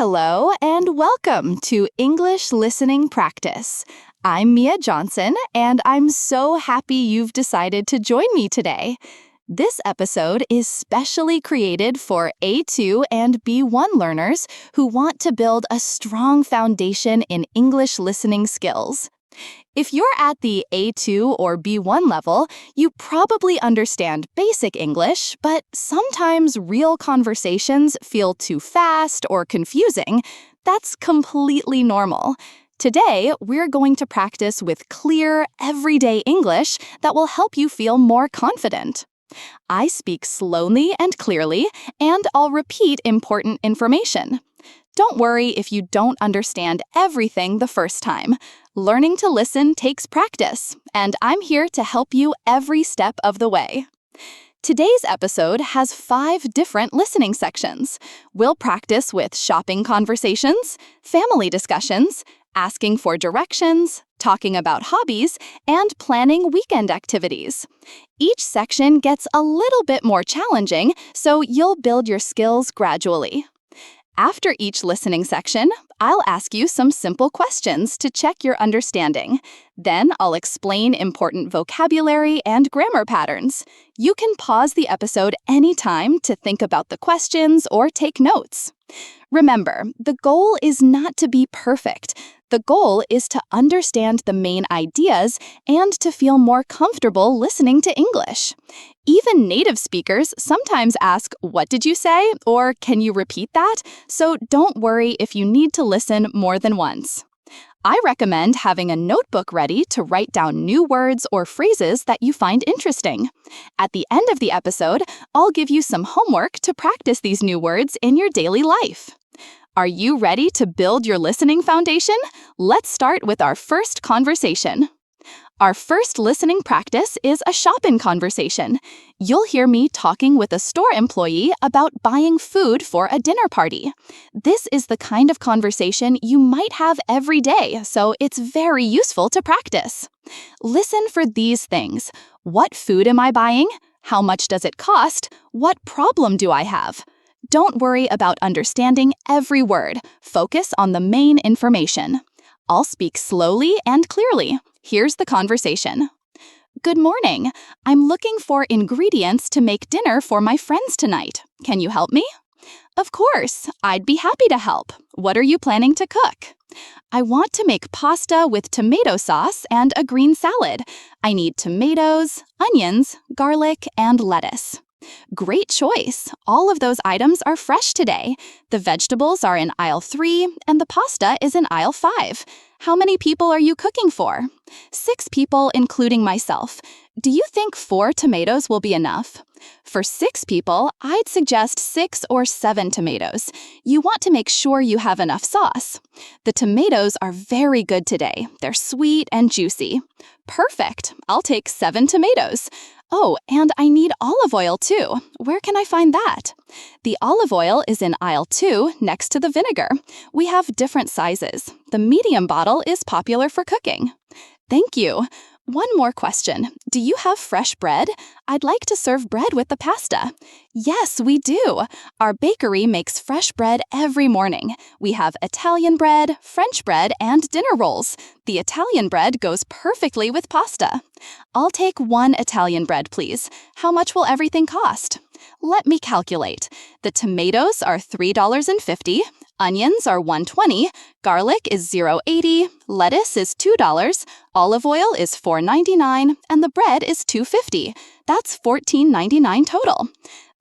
Hello and welcome to English Listening Practice. I'm Mia Johnson, and I'm so happy you've decided to join me today. This episode is specially created for A2 and B1 learners who want to build a strong foundation in English listening skills. If you're at the A2 or B1 level, you probably understand basic English, but sometimes real conversations feel too fast or confusing. That's completely normal. Today, we're going to practice with clear, everyday English that will help you feel more confident. I speak slowly and clearly, and I'll repeat important information. Don't worry if you don't understand everything the first time. Learning to listen takes practice, and I'm here to help you every step of the way. Today's episode has 5 different listening sections. We'll practice with shopping conversations, family discussions, asking for directions, talking about hobbies, and planning weekend activities. Each section gets a little bit more challenging, so you'll build your skills gradually. After each listening section, I'll ask you some simple questions to check your understanding. Then I'll explain important vocabulary and grammar patterns. You can pause the episode anytime to think about the questions or take notes. Remember, the goal is not to be perfect. The goal is to understand the main ideas and to feel more comfortable listening to English. Even native speakers sometimes ask, "What did you say?" or "Can you repeat that?" So don't worry if you need to listen more than once. I recommend having a notebook ready to write down new words or phrases that you find interesting. At the end of the episode, I'll give you some homework to practice these new words in your daily life. Are you ready to build your listening foundation? Let's start with our first conversation. Our first listening practice is a shopping conversation. You'll hear me talking with a store employee about buying food for a dinner party. This is the kind of conversation you might have every day, so it's very useful to practice. Listen for these things. What food am I buying? How much does it cost? What problem do I have? Don't worry about understanding every word. Focus on the main information. I'll speak slowly and clearly. Here's the conversation. Good morning. I'm looking for ingredients to make dinner for my friends tonight. Can you help me? Of course. I'd be happy to help. What are you planning to cook? I want to make pasta with tomato sauce and a green salad. I need tomatoes, onions, garlic, and lettuce. Great choice. All of those items are fresh today. The vegetables are in aisle 3 and the pasta is in aisle 5. How many people are you cooking for? 6 people, including myself. Do you think 4 tomatoes will be enough? For 6 people, I'd suggest 6 or 7 tomatoes. You want to make sure you have enough sauce. The tomatoes are very good today. They're sweet and juicy. Perfect. I'll take 7 tomatoes. Oh, and I need olive oil too. Where can I find that? The olive oil is in aisle 2 next to the vinegar. We have different sizes. The medium bottle is popular for cooking. Thank you. One more question. Do you have fresh bread? I'd like to serve bread with the pasta. Yes, we do. Our bakery makes fresh bread every morning. We have Italian bread, French bread, and dinner rolls. The Italian bread goes perfectly with pasta. I'll take 1 Italian bread, please. How much will everything cost? Let me calculate. The tomatoes are $3.50. Onions are $1.20, garlic is $0.80, lettuce is $2, olive oil is $4.99, and the bread is $2.50. That's $14.99 total.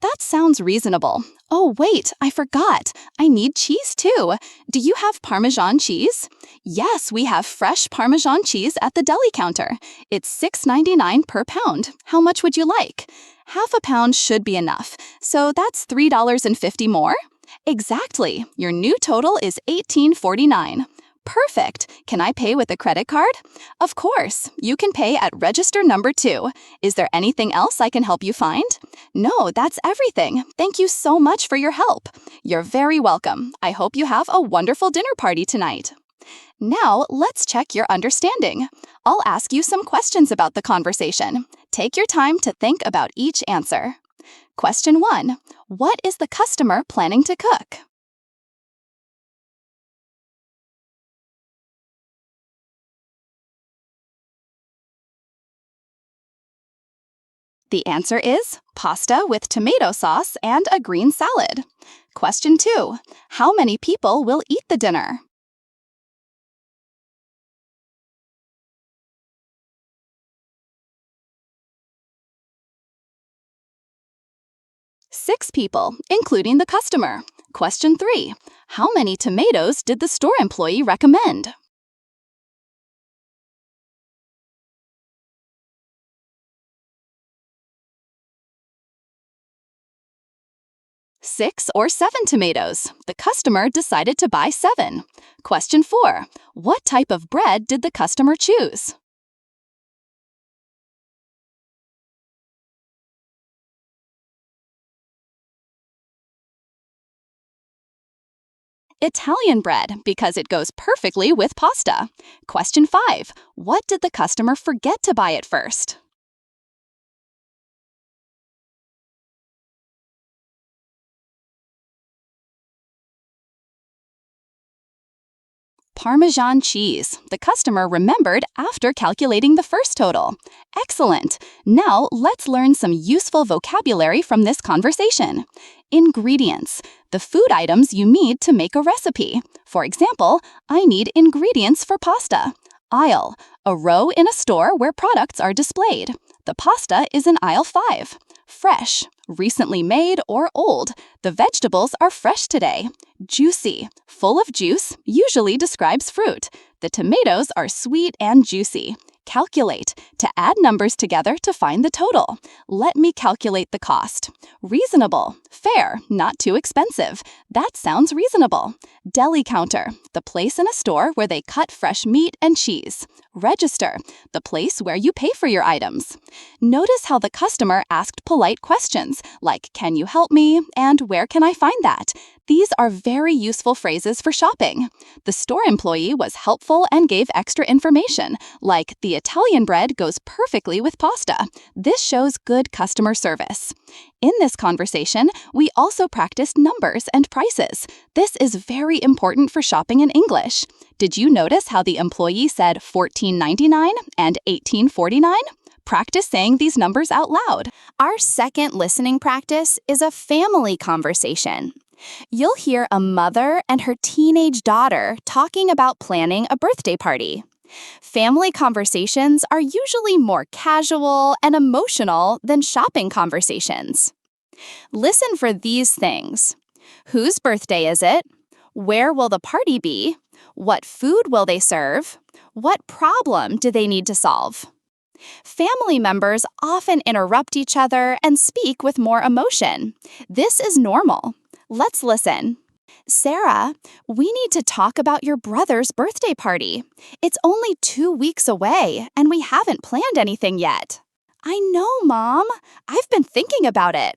That sounds reasonable. Oh, wait, I forgot. I need cheese too. Do you have Parmesan cheese? Yes, we have fresh Parmesan cheese at the deli counter. It's $6.99 per pound. How much would you like? Half a pound should be enough. So that's $3.50 more? Exactly. Your new total is $18.49. Perfect. Can I pay with a credit card? Of course. You can pay at register number 2. Is there anything else I can help you find? No, that's everything. Thank you so much for your help. You're very welcome. I hope you have a wonderful dinner party tonight. Now, let's check your understanding. I'll ask you some questions about the conversation. Take your time to think about each answer. Question 1. What is the customer planning to cook? The answer is pasta with tomato sauce and a green salad. Question 2. How many people will eat the dinner? 6 people, including the customer. Question 3. How many tomatoes did the store employee recommend? 6 or 7 tomatoes. The customer decided to buy 7. Question 4. What type of bread did the customer choose? 'Italian bread, because it goes perfectly with pasta. Question 5. What did the customer forget to buy at first? 'Parmesan cheese. The customer remembered after calculating the first total. Excellent. Now let's learn some useful vocabulary from this conversation. Ingredients. The food items you need to make a recipe. For example, I need ingredients for pasta. Aisle. A row in a store where products are displayed. The pasta is in aisle 5. Fresh. Recently made or old. The vegetables are fresh today. Juicy. Full of juice usually describes fruit. The tomatoes are sweet and juicy. Calculate. To add numbers together to find the total. Let me calculate the cost. Reasonable. Fair, not too expensive. That sounds reasonable. Deli counter. The place in a store where they cut fresh meat and cheese. Register. The place where you pay for your items. Notice how the customer asked polite questions like, "Can you help me?" and "Where can I find that?" These are very useful phrases for shopping. The store employee was helpful and gave extra information, like, "The Italian bread goes perfectly with pasta." This shows good customer service. In this conversation, we also practiced numbers and prices. This is very important for shopping in English. Did you notice how the employee said $14.99 and $18.49? Practice saying these numbers out loud. Our second listening practice is a family conversation. You'll hear a mother and her teenage daughter talking about planning a birthday party. Family conversations are usually more casual and emotional than shopping conversations. Listen for these things. Whose birthday is it? Where will the party be? What food will they serve? What problem do they need to solve? Family members often interrupt each other and speak with more emotion. This is normal. Let's listen. Sarah, we need to talk about your brother's birthday party. It's only 2 weeks away, and we haven't planned anything yet. I know, Mom. I've been thinking about it.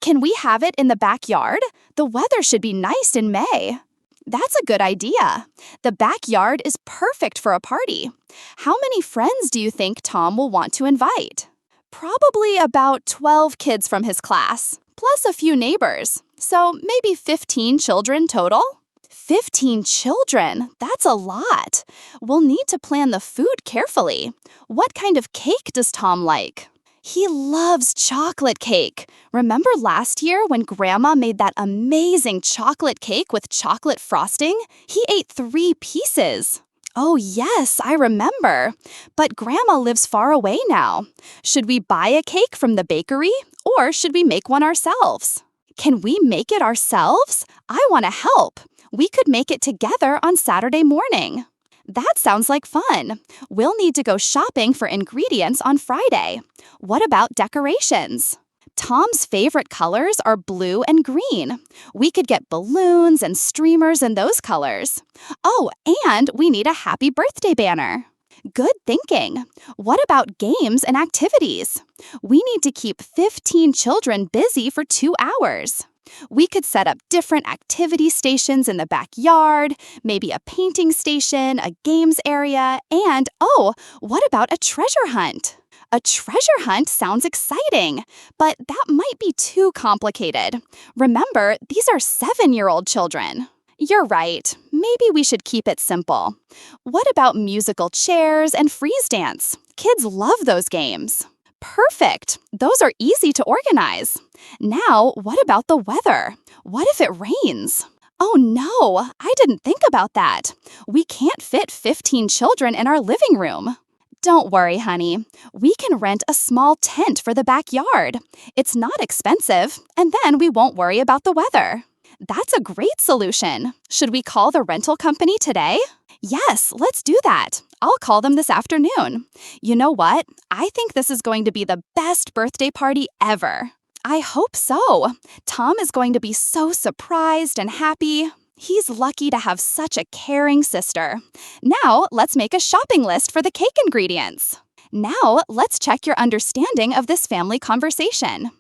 Can we have it in the backyard? The weather should be nice in May. That's a good idea. The backyard is perfect for a party. How many friends do you think Tom will want to invite? Probably about 12 kids from his class, plus a few neighbors. So maybe 15 children total? 15 children? That's a lot. We'll need to plan the food carefully. What kind of cake does Tom like? He loves chocolate cake. Remember last year when Grandma made that amazing chocolate cake with chocolate frosting? He ate 3 pieces. Oh yes, I remember. But Grandma lives far away now. Should we buy a cake from the bakery or should we make one ourselves? Can we make it ourselves? I want to help. We could make it together on Saturday morning. That sounds like fun. We'll need to go shopping for ingredients on Friday. What about decorations? Tom's favorite colors are blue and green. We could get balloons and streamers in those colors. Oh, and we need a happy birthday banner. Good thinking. What about games and activities? We need to keep 15 children busy for 2 hours. We could set up different activity stations in the backyard, maybe a painting station, a games area, and, oh, what about a treasure hunt? A treasure hunt sounds exciting, but that might be too complicated. Remember, these are 7-year-old children. You're right. Maybe we should keep it simple. What about musical chairs and freeze dance? Kids love those games. Perfect. Those are easy to organize. Now, what about the weather? What if it rains? Oh no, I didn't think about that. We can't fit 15 children in our living room. Don't worry, honey. We can rent a small tent for the backyard. It's not expensive, and then we won't worry about the weather. That's a great solution. Should we call the rental company today? Yes, let's do that. I'll call them this afternoon. You know what? I think this is going to be the best birthday party ever. I hope so. Tom is going to be so surprised and happy. He's lucky to have such a caring sister. Now, let's make a shopping list for the cake ingredients. Now, let's check your understanding of this family conversation.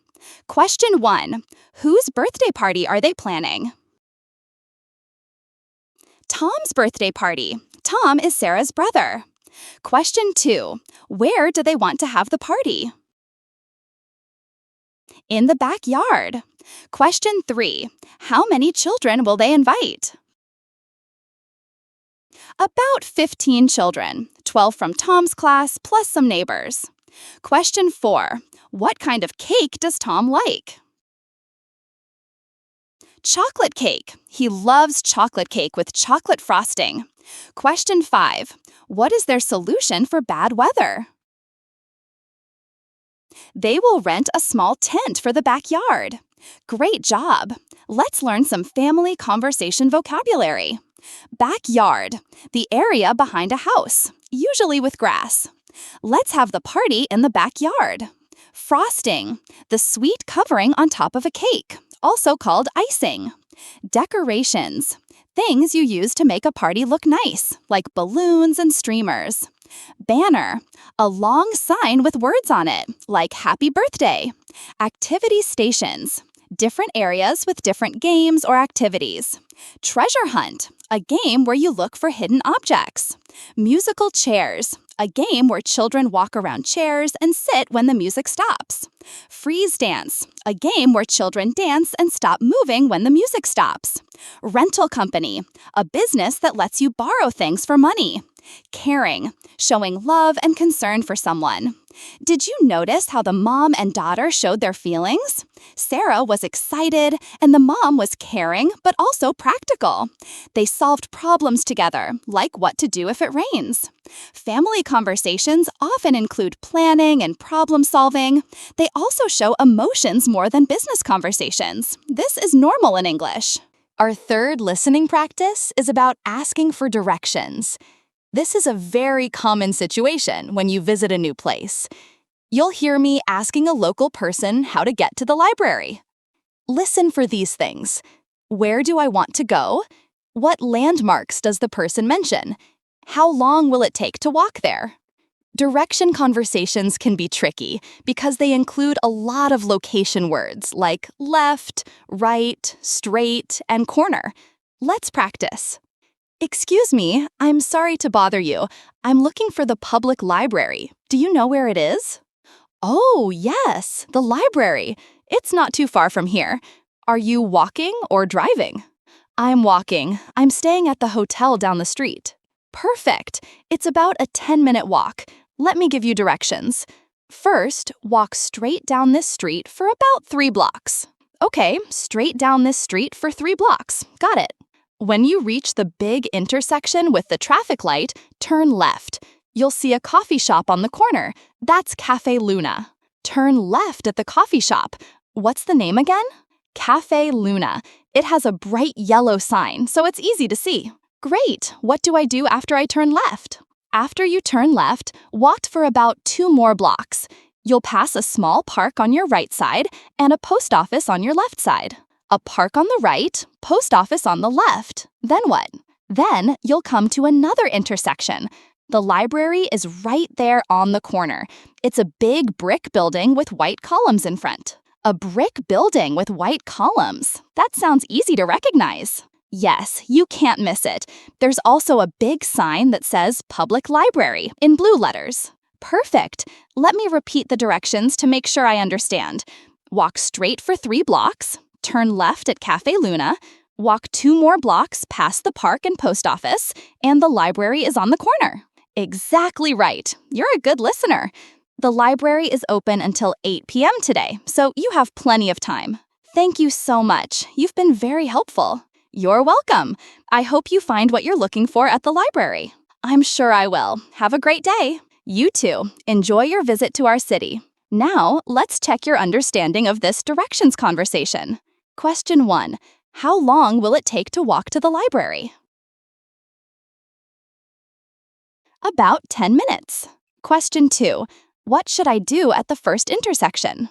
Question 1. Whose birthday party are they planning? Tom's birthday party. Tom is Sarah's brother. Question 2. Where do they want to have the party? In the backyard. Question 3. How many children will they invite? About 15 children, 12 from Tom's class plus some neighbors. Question 4. What kind of cake does Tom like? Chocolate cake. He loves chocolate cake with chocolate frosting. Question 5. What is their solution for bad weather? They will rent a small tent for the backyard. Great job! Let's learn some family conversation vocabulary. Backyard, the area behind a house, usually with grass. Let's have the party in the backyard. Frosting, the sweet covering on top of a cake, also called icing. Decorations, things you use to make a party look nice, like balloons and streamers. Banner, a long sign with words on it, like Happy Birthday. Activity stations, different areas with different games or activities. Treasure hunt, a game where you look for hidden objects. Musical chairs, a game where children walk around chairs and sit when the music stops. Freeze dance, a game where children dance and stop moving when the music stops. Rental company, a business that lets you borrow things for money. Caring, showing love and concern for someone. Did you notice how the mom and daughter showed their feelings? Sarah was excited, and the mom was caring but also practical. They solved problems together, like what to do if it rains. Family conversations often include planning and problem solving. They also show emotions more than business conversations. This is normal in English. Our third listening practice is about asking for directions. This is a very common situation when you visit a new place. You'll hear me asking a local person how to get to the library. Listen for these things. Where do I want to go? What landmarks does the person mention? How long will it take to walk there? Direction conversations can be tricky because they include a lot of location words like left, right, straight, and corner. Let's practice. Excuse me, I'm sorry to bother you. I'm looking for the public library. Do you know where it is? Oh, yes, the library. It's not too far from here. Are you walking or driving? I'm walking. I'm staying at the hotel down the street. Perfect. It's about a 10-minute walk. Let me give you directions. First, walk straight down this street for about 3 blocks. Okay, straight down this street for 3 blocks. Got it. When you reach the big intersection with the traffic light, turn left. You'll see a coffee shop on the corner. That's Cafe Luna. Turn left at the coffee shop. What's the name again? Cafe Luna. It has a bright yellow sign, so it's easy to see. Great! What do I do after I turn left? After you turn left, walk for about 2 more blocks. You'll pass a small park on your right side and a post office on your left side. A park on the right, post office on the left. Then what? Then you'll come to another intersection. The library is right there on the corner. It's a big brick building with white columns in front. A brick building with white columns. That sounds easy to recognize. Yes, you can't miss it. There's also a big sign that says Public Library in blue letters. Perfect. Let me repeat the directions to make sure I understand. Walk straight for 3 blocks. Turn left at Cafe Luna, walk 2 more blocks past the park and post office, and the library is on the corner. Exactly right. You're a good listener. The library is open until 8 p.m. today, so you have plenty of time. Thank you so much. You've been very helpful. You're welcome. I hope you find what you're looking for at the library. I'm sure I will. Have a great day. You too. Enjoy your visit to our city. Now, let's check your understanding of this directions conversation. Question 1. How long will it take to walk to the library? About 10 minutes. Question 2. What should I do at the first intersection?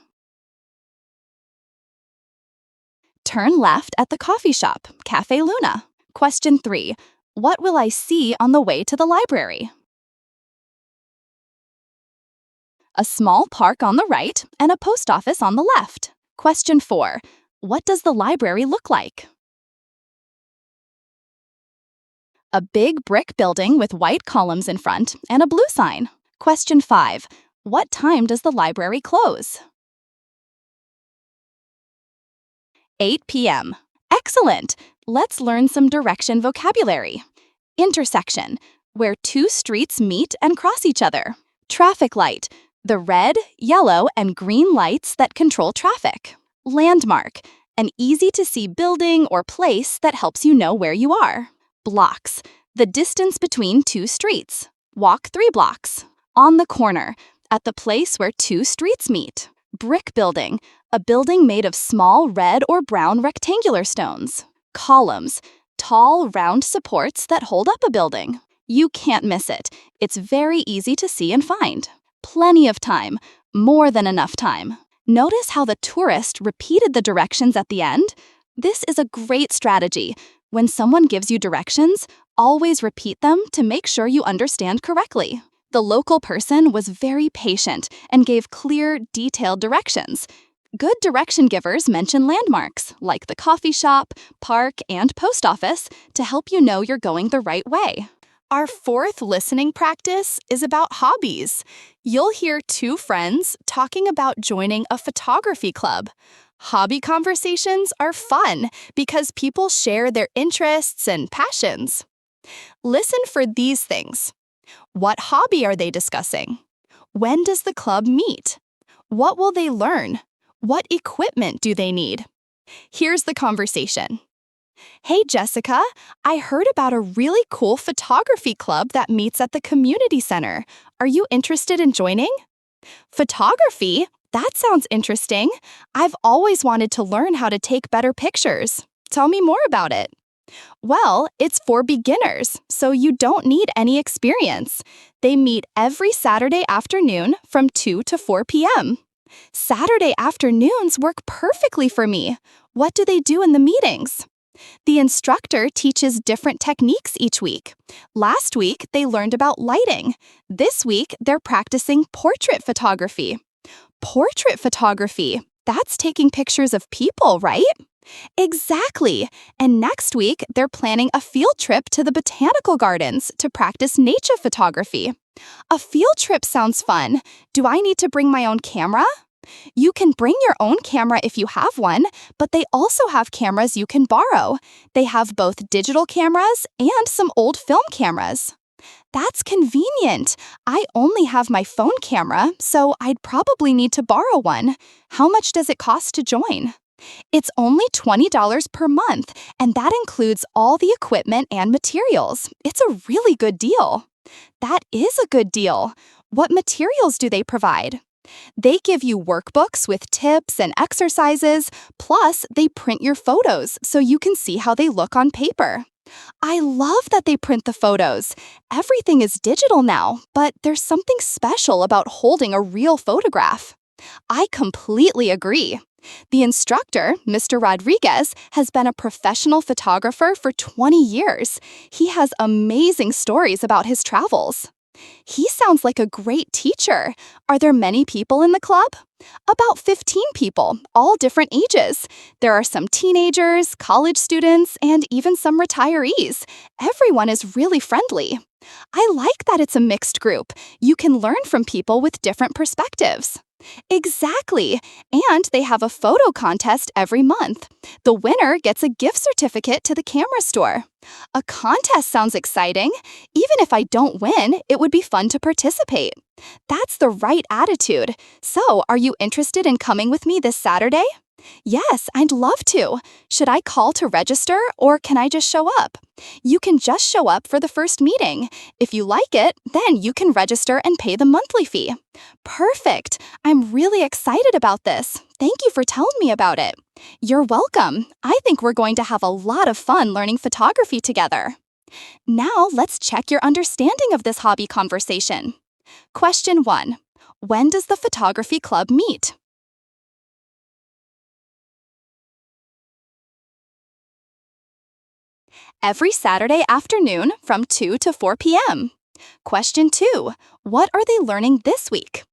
Turn left at the coffee shop, Cafe Luna. Question 3. What will I see on the way to the library? A small park on the right and a post office on the left. Question 4. What does the library look like? A big brick building with white columns in front and a blue sign. Question 5. What time does the library close? 8 p.m. Excellent! Let's learn some direction vocabulary. Intersection, where two streets meet and cross each other. Traffic light, the red, yellow, and green lights that control traffic. Landmark, an easy-to-see building or place that helps you know where you are. Blocks, the distance between two streets. Walk 3 blocks. On the corner, at the place where two streets meet. Brick building, a building made of small red or brown rectangular stones. Columns, tall, round supports that hold up a building. You can't miss it. It's very easy to see and find. Plenty of time, more than enough time. Notice how the tourist repeated the directions at the end? This is a great strategy. When someone gives you directions, always repeat them to make sure you understand correctly. The local person was very patient and gave clear, detailed directions. Good direction givers mention landmarks, like the coffee shop, park, and post office, to help you know you're going the right way. Our fourth listening practice is about hobbies. You'll hear two friends talking about joining a photography club. Hobby conversations are fun because people share their interests and passions. Listen for these things. What hobby are they discussing? When does the club meet? What will they learn? What equipment do they need? Here's the conversation. Hey, Jessica, I heard about a really cool photography club that meets at the community center. Are you interested in joining? Photography? That sounds interesting. I've always wanted to learn how to take better pictures. Tell me more about it. Well, it's for beginners, so you don't need any experience. They meet every Saturday afternoon from 2 to 4 p.m. Saturday afternoons work perfectly for me. What do they do in the meetings? The instructor teaches different techniques each week. Last week, they learned about lighting. This week, they're practicing portrait photography. Portrait photography, that's taking pictures of people, right? Exactly. And next week, they're planning a field trip to the botanical gardens to practice nature photography. A field trip sounds fun. Do I need to bring my own camera? You can bring your own camera if you have one, but they also have cameras you can borrow. They have both digital cameras and some old film cameras. That's convenient. I only have my phone camera, so I'd probably need to borrow one. How much does it cost to join? It's only $20 per month, and that includes all the equipment and materials. It's a really good deal. That is a good deal. What materials do they provide? They give you workbooks with tips and exercises, plus they print your photos so you can see how they look on paper. I love that they print the photos. Everything is digital now, but there's something special about holding a real photograph. I completely agree. The instructor, Mr. Rodriguez, has been a professional photographer for 20 years. He has amazing stories about his travels. He sounds like a great teacher. Are there many people in the club? About 15 people, all different ages. There are some teenagers, college students, and even some retirees. Everyone is really friendly. I like that it's a mixed group. You can learn from people with different perspectives. Exactly. And they have a photo contest every month. The winner gets a gift certificate to the camera store. A contest sounds exciting. Even if I don't win, it would be fun to participate. That's the right attitude. So, are you interested in coming with me this Saturday? Yes, I'd love to. Should I call to register or can I just show up? You can just show up for the first meeting. If you like it, then you can register and pay the monthly fee. Perfect. I'm really excited about this. Thank you for telling me about it. You're welcome. I think we're going to have a lot of fun learning photography together. Now, let's check your understanding of this hobby conversation. Question 1. When does the photography club meet? Every Saturday afternoon from 2 to 4 p.m. Question 2. What are they learning this week?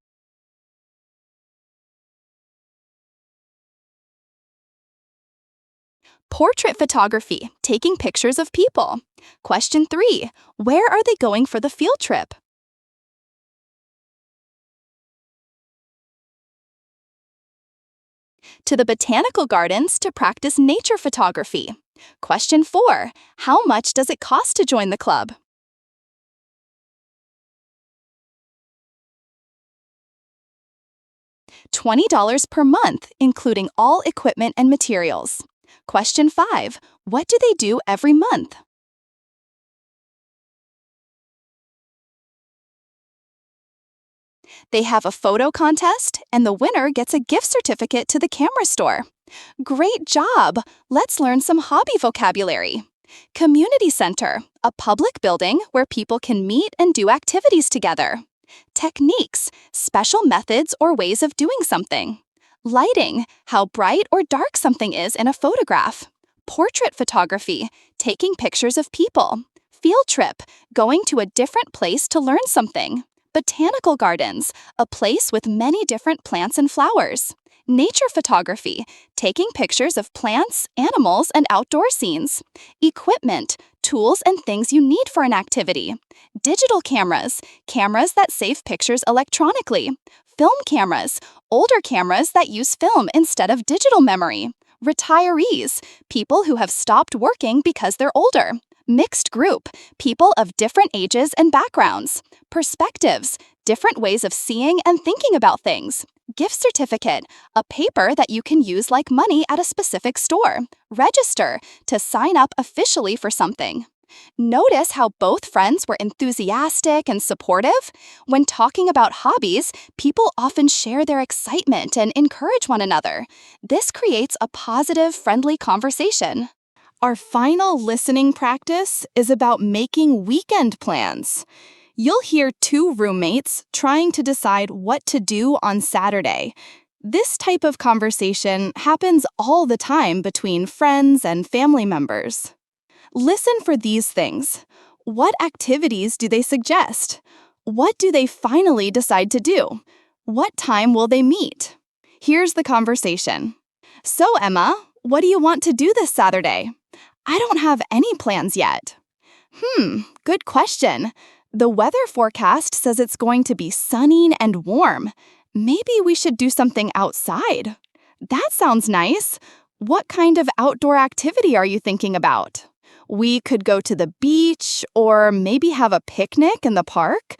Portrait photography, taking pictures of people. Question 3. Where are they going for the field trip? To the botanical gardens to practice nature photography. Question 4. How much does it cost to join the club? $20 per month, including all equipment and materials. Question 5. What do they do every month? They have a photo contest, and the winner gets a gift certificate to the camera store. Great job! Let's learn some hobby vocabulary. Community center, a public building where people can meet and do activities together. Techniques, special methods or ways of doing something. Lighting, how bright or dark something is in a photograph. Portrait photography, taking pictures of people. Field trip, going to a different place to learn something. Botanical gardens, a place with many different plants and flowers. Nature photography, taking pictures of plants, animals, and outdoor scenes. Equipment, tools and things you need for an activity. Digital cameras, cameras that save pictures electronically. Film cameras, older cameras that use film instead of digital memory. Retirees, people who have stopped working because they're older. Mixed group, people of different ages and backgrounds. Perspectives, different ways of seeing and thinking about things. Gift certificate, a paper that you can use like money at a specific store. Register, to sign up officially for something. Notice how both friends were enthusiastic and supportive? When talking about hobbies, people often share their excitement and encourage one another. This creates a positive, friendly conversation. Our final listening practice is about making weekend plans. You'll hear two roommates trying to decide what to do on Saturday. This type of conversation happens all the time between friends and family members. Listen for these things. What activities do they suggest? What do they finally decide to do? What time will they meet? Here's the conversation. So, Emma, what do you want to do this Saturday? I don't have any plans yet. Good question. The weather forecast says it's going to be sunny and warm. Maybe we should do something outside. That sounds nice. What kind of outdoor activity are you thinking about? We could go to the beach or maybe have a picnic in the park.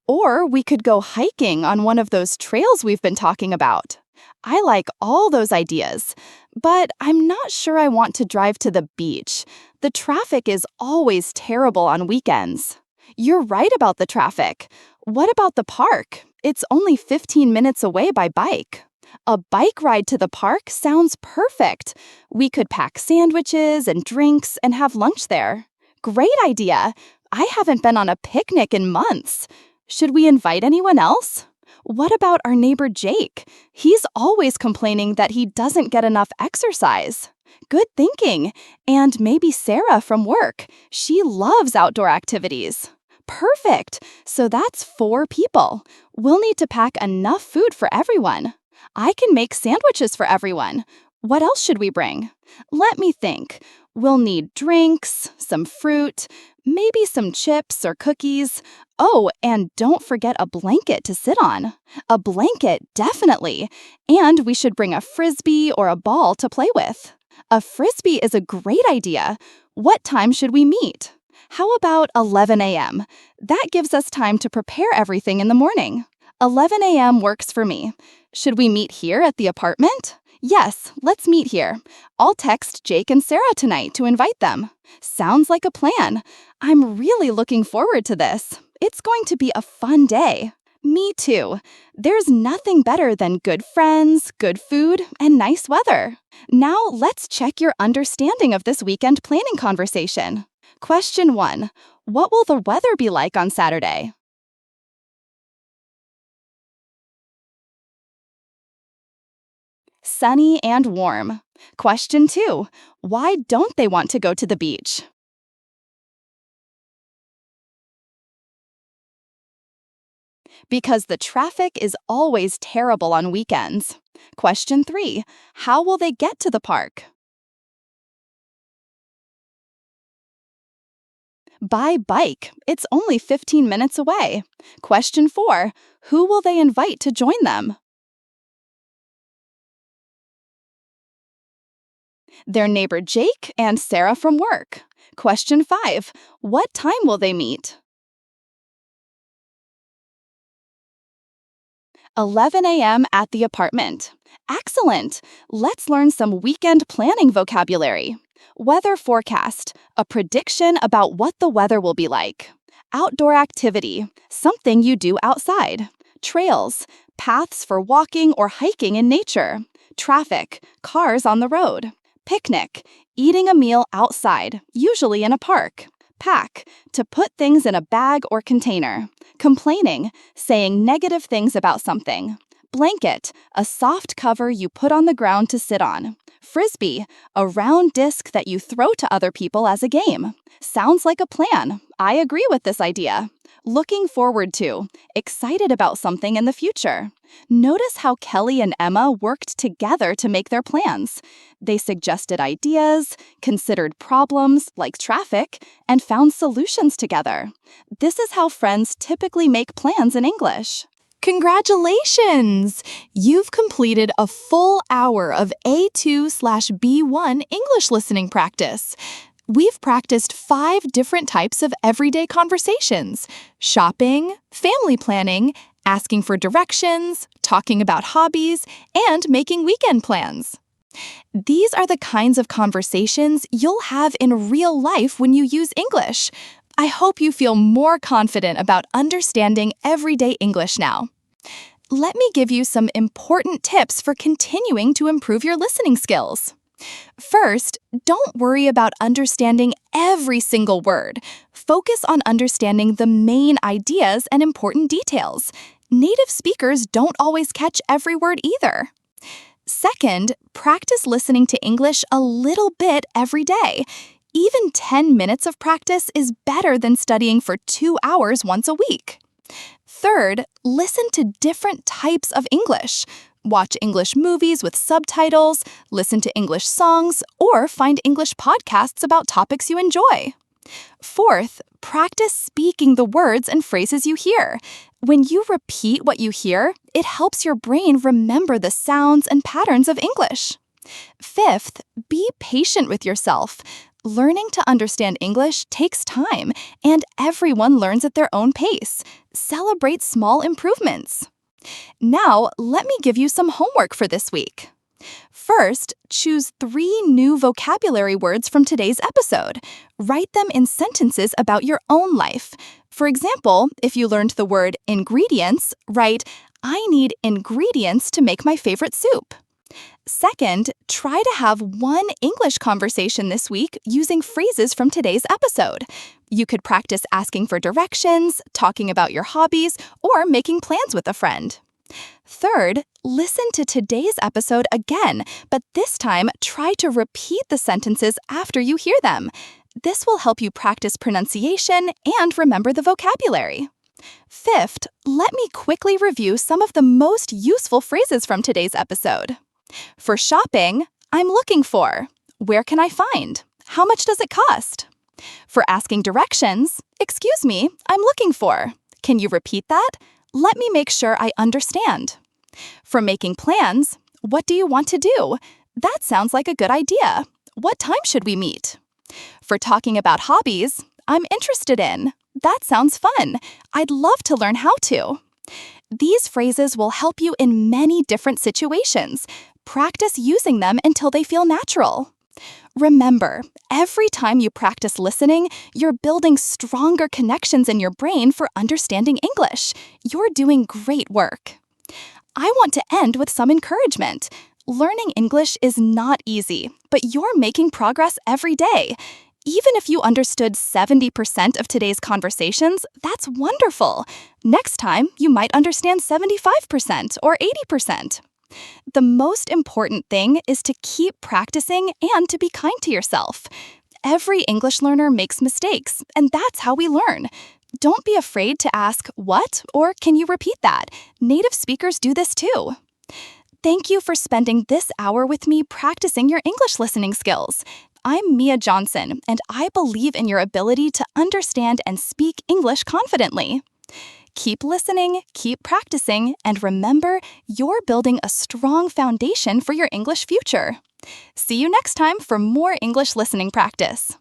Or we could go hiking on one of those trails we've been talking about. I like all those ideas, but I'm not sure I want to drive to the beach. The traffic is always terrible on weekends. You're right about the traffic. What about the park? It's only 15 minutes away by bike. A bike ride to the park sounds perfect. We could pack sandwiches and drinks and have lunch there. Great idea. I haven't been on a picnic in months. Should we invite anyone else? What about our neighbor Jake? He's always complaining that he doesn't get enough exercise. Good thinking. And maybe Sarah from work. She loves outdoor activities. Perfect. So that's 4 people. We'll need to pack enough food for everyone. I can make sandwiches for everyone. What else should we bring? Let me think. We'll need drinks, some fruit, maybe some chips or cookies. Oh, and don't forget a blanket to sit on. A blanket, definitely. And we should bring a frisbee or a ball to play with. A frisbee is a great idea. What time should we meet? How about 11 a.m.? That gives us time to prepare everything in the morning. 11 a.m. works for me. Should we meet here at the apartment? Yes, let's meet here. I'll text Jake and Sarah tonight to invite them. Sounds like a plan. I'm really looking forward to this. It's going to be a fun day. Me too. There's nothing better than good friends, good food, and nice weather. Now let's check your understanding of this weekend planning conversation. Question 1. What will the weather be like on Saturday? Sunny and warm. Question 2. Why don't they want to go to the beach? Because the traffic is always terrible on weekends. Question 3. How will they get to the park? By bike. It's only 15 minutes away. Question 4. Who will they invite to join them? Their neighbor Jake and Sarah from work. Question 5. What time will they meet? 11 a.m. at the apartment. Excellent! Let's learn some weekend planning vocabulary. Weather forecast, a prediction about what the weather will be like. Outdoor activity, something you do outside. Trails, paths for walking or hiking in nature. Traffic, cars on the road. Picnic, eating a meal outside, usually in a park. Pack, to put things in a bag or container. Complaining, saying negative things about something. Blanket, a soft cover you put on the ground to sit on. Frisbee, a round disc that you throw to other people as a game. Sounds like a plan. I agree with this idea. Looking forward to, excited about something in the future. Notice how Kelly and Emma worked together to make their plans. They suggested ideas, considered problems like traffic, and found solutions together. This is how friends typically make plans in English. Congratulations! You've completed a full hour of A2/B1 English listening practice. We've practiced 5 different types of everyday conversations: shopping, family planning, asking for directions, talking about hobbies, and making weekend plans. These are the kinds of conversations you'll have in real life when you use English. I hope you feel more confident about understanding everyday English now. Let me give you some important tips for continuing to improve your listening skills. First, don't worry about understanding every single word. Focus on understanding the main ideas and important details. Native speakers don't always catch every word either. Second, practice listening to English a little bit every day. Even 10 minutes of practice is better than studying for 2 hours once a week. Third, listen to different types of English. Watch English movies with subtitles, listen to English songs, or find English podcasts about topics you enjoy. Fourth, practice speaking the words and phrases you hear. When you repeat what you hear, it helps your brain remember the sounds and patterns of English. Fifth, be patient with yourself. Learning to understand English takes time, and everyone learns at their own pace. Celebrate small improvements. Now, let me give you some homework for this week. First, choose 3 new vocabulary words from today's episode. Write them in sentences about your own life. For example, if you learned the word ingredients, write, "I need ingredients to make my favorite soup." Second, try to have one English conversation this week using phrases from today's episode. You could practice asking for directions, talking about your hobbies, or making plans with a friend. Third, listen to today's episode again, but this time try to repeat the sentences after you hear them. This will help you practice pronunciation and remember the vocabulary. Fifth, let me quickly review some of the most useful phrases from today's episode. For shopping, I'm looking for. Where can I find? How much does it cost? For asking directions, excuse me, I'm looking for. Can you repeat that? Let me make sure I understand. For making plans, what do you want to do? That sounds like a good idea. What time should we meet? For talking about hobbies, I'm interested in. That sounds fun. I'd love to learn how to. These phrases will help you in many different situations. Practice using them until they feel natural. Remember, every time you practice listening, you're building stronger connections in your brain for understanding English. You're doing great work. I want to end with some encouragement. Learning English is not easy, but you're making progress every day. Even if you understood 70% of today's conversations, that's wonderful. Next time, you might understand 75% or 80%. The most important thing is to keep practicing and to be kind to yourself. Every English learner makes mistakes, and that's how we learn. Don't be afraid to ask, "What?" or "Can you repeat that?" Native speakers do this too. Thank you for spending this hour with me practicing your English listening skills. I'm Mia Johnson, and I believe in your ability to understand and speak English confidently. Keep listening, keep practicing, and remember, you're building a strong foundation for your English future. See you next time for more English listening practice.